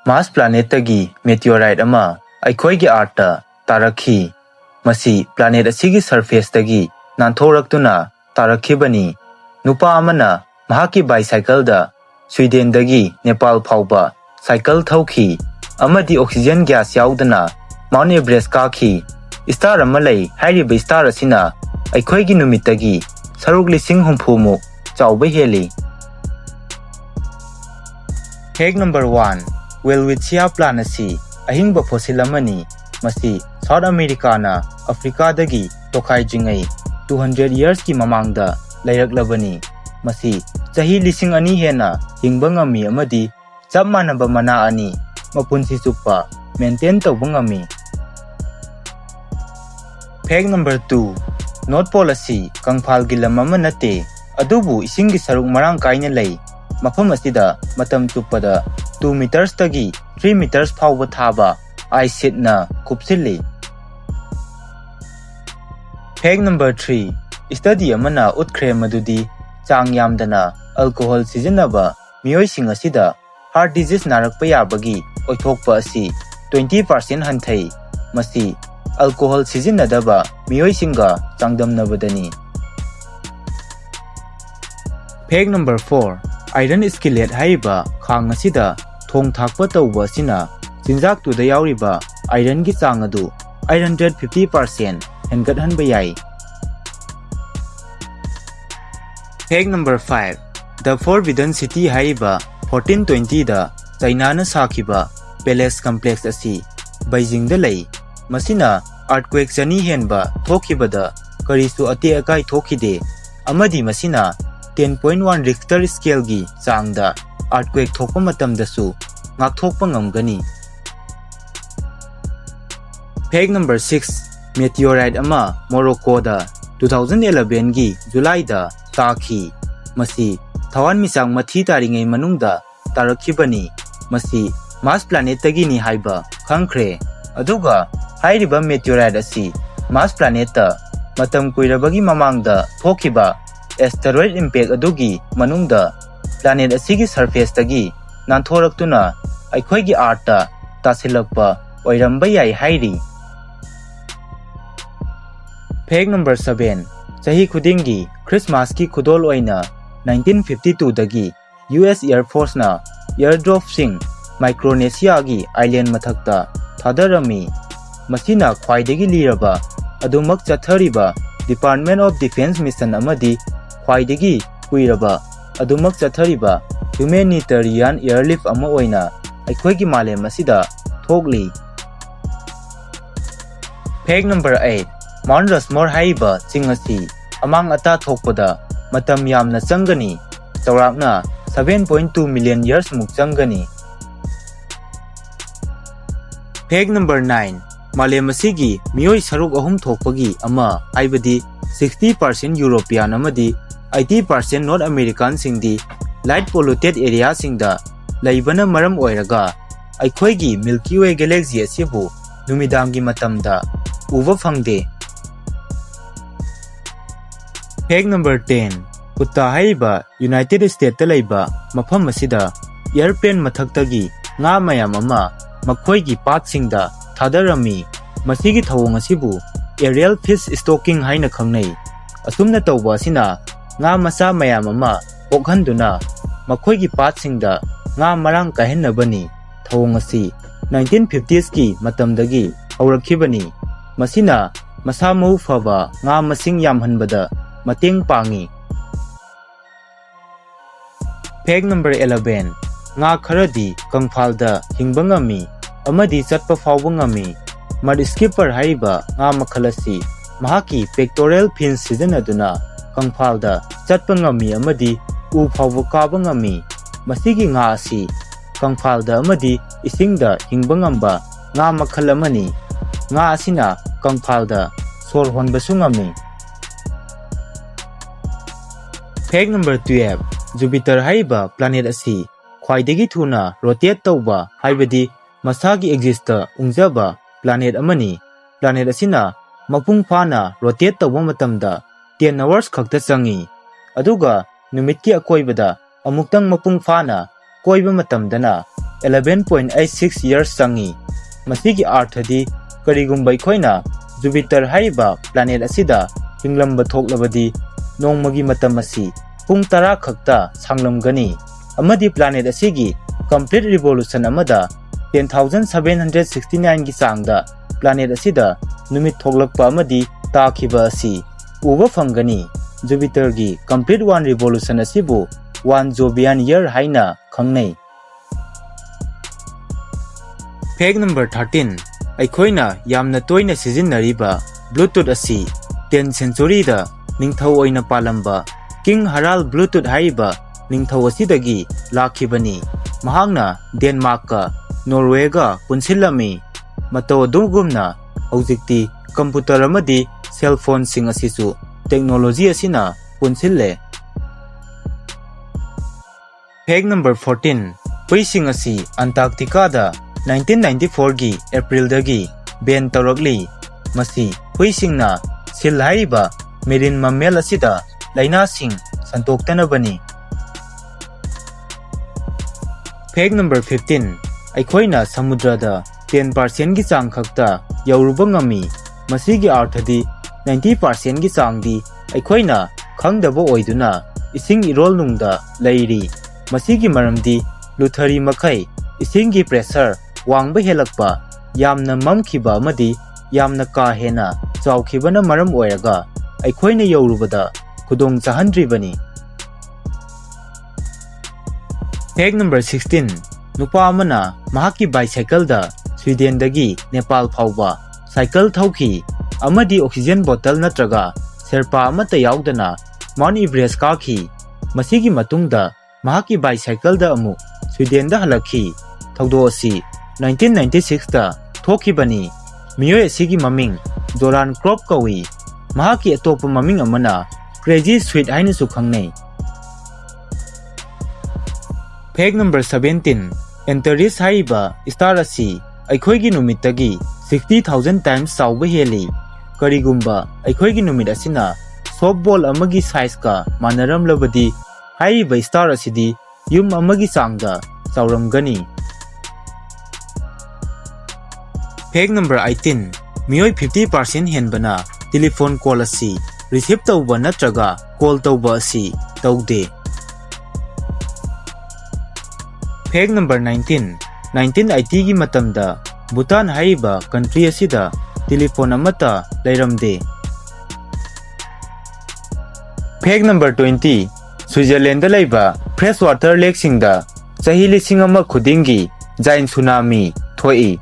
Mars planet-tagi meteorite ama aikoigi Earth-ta tarakhi. Masi planet asigi surface-tagi nanthoraktuna tarakhibani. Nupa amana mahaki bicycle da Sweden-dagi Nepal phauba cycle thauki. Amadi oxygen gas yaudana Mount Everest kaki. Star ama lei hairiba star asina aikoigi numittagi saruk lising humphumuk Chaoba heli. Fact number 1. Welwitschia planasi ahingba fossil amani. Masi South America na Africa dagi tokai jingai 200 years ki mamangda lairak-labani. Masi chahi lising ani hena hingba ngami amadi chap manaba mana ani mapunsi chupa maintain tawba ngami. Fact number 2. North Pole asi Kangfalgi lam ama nate adubu isingi saruk marang kaina lei. Mafam asida matam chupada 2 meters tagi 3 meters phauba thaba ice sheet na kupsili. Fact number 3. Study amana utkre madudi chang yamdana alcohol sizinaba miyoi sing asida heart disease narakpa yabagi oithokpa asi 20% hanthai. Masi alcohol sizinadaba miyoi singa changdamnabadani. Fact number 4. Iron skillet haiba khang asida thong thakpa tawba asina chinjak tuda yauriba iron gi chang adu 150% hengathanba yai. Fact number 5. The Forbidden City haiba 1420 da China na sakhiba palace complex asi Beijing da lei. Masina earthquake chani henba thokibada karisu ate akai thokide amadi masina 10.1 Richter scale gi changda earthquake thokpa matamdasu ngakthokpa ngamgani. Fact number 6. Meteorite ama Morocco da 2011 gi July da taki. Masi thawan misang mathi taringai manungda tarakhibani. Masi Mars planet tagi ni haiba khangkhre. Aduga hairiba meteorite asi Mars planet ta matam kuirabagi mamangda thokiba asteroid impact adugi manungda planet asigi surface tagi nanthoraktuna aikoigi Earth ta tasilakpa oiramba yai hairi. Fact number 7. Chahi khudingi Christmas ki khudol oina 1952 dagi US Air Force na airdrop sing Micronesia gi island mathakta thadarami. Masina khwaidagi liraba adumak chathariba Department of Defense mission amadi khwaidagi kuiraba adumak chathariba humanitarian airlift ama oina aikoigi malem asida thokli. Fact number 8. Mount Rushmore haiba chingasi amang ata thokpada matam yamna changani chaurakna 7.2 million years muk changani. Fact number 9. Malem asigi miyoi saruk ahum thokpagi ama haibadi 60% European amadi 80% North American singdi light polluted area singda laibana maram oiraga aikoigi Milky Way galaxy asibu numidangi matamda uba phangde. Fact number 10. Utta haiba United States ta laiba mafam asida airplane mathaktagi nga mayam ama makhoigi patsingda thadarami. Masigi thawong asibu aerial fish stocking haina khangnai. Asumna tawba asina nga masa mayam ama okhanduna makhoigi patsingda nga marang kahennabani. Thawong asi 1950s ki matamdagi haurakkhibani. Masina masa mau phaba nga masing yamhanbada mateng pangi. Fact number 11. Nga kharadi Kangfalda Hingba Ngamba amadi chatpa fawba ngami. Mudskipper haiba nga makhalasi mahaki pectoral fins sizinaduna Kangfalda chatpa ngami amadi u fawba kaba ngami. Masigi nga asi Kangfalda amadi isingda hingba ngamba nga makhal amani. Nga asina Kangfalda sor honbasu ngami. Fact number 12. Jupiter haiba planet asi khwaidagi thuna rotate tawba haibadi masagi exista ungjaba planet amani. Planet asina mapung phana rotate tawba matamda 10 hours khakta changi. Aduga numit ki akoibada amuktang mapung phana koiba matamdana 11.86 years changi. Masigi arthadi karigumba ikhoina Jupiter haiba planet asida hinglamba thoklabadi nongmagi matam asi pung 10 khakta sanglamgani amadi planet asigi complete revolution amada 10,769 gi changda planet asida numit thoklakpa amadi takhiba asi uba fangani. Jupiter gi complete one revolution asibu 1 Jovian year haina khangnai. Fact number 13. Aikhoina yamna toina sijinnariba Bluetooth asi 10th century da ningthau oina palamba King Harald Bluetooth haiba ningthau asidagi lakhibani. Mahangna Denmark ka Norway ga punsilami. Mataw dugumna hojikti computer amadi cell phone sing asisu technology asina punsille. Fact number 14. Puising asi Antarctica da 1994 gi April dagi ban tawrakli. Masi puisingna sil haiba marine mammal asida laina sing santoktanabani. Fact number 15. Aikhoina samudrada 10% gi chang khakta yauruba ngami. Masigi arthadi 90% gi changdi aikhoina khangdaba oiduna ising irol nungda leiri. Masigi maramdi luthari makai isingi pressure wangba helakpa yamna mamkhiba amadi yamna ka hena chawkhibana maram oiraga aikhoina yaurubada khudong chahandribani. Fact number 16. Nupa amana mahaki bicycle da Sweden dagi Nepal phauba cycle thauki amadi oxygen bottle natraga serpa amata yaudana Mount Everest kaki. Masigi matungda mahaki bicycle da amu Sweden da halakhi. Thaudo asi 1996 da thokibani. Miyoi asigi maming Joran Crop kawi. Mahaki atopa maming amana Crazy Sweet haina su khangnai. Fact number 17. Antares haiba star asi aikhoigi numitagi 60,000 times sauba heli. Karigumba aikhoigi numit asina softball amagi size ka manaramlabadi haiba star asidi yum amagi changda chawramgani. Fact number 18. Miyoi 50% henbana telephone call asi receive tauba natraga call tauba asi taude. Fact number 19. 1980 gi matamda Bhutan haiba country asida telephone amata lairamde. Fact number 20. Switzerland da laiba freshwater lake singda chahi lising ama khudingi giant tsunami thoi.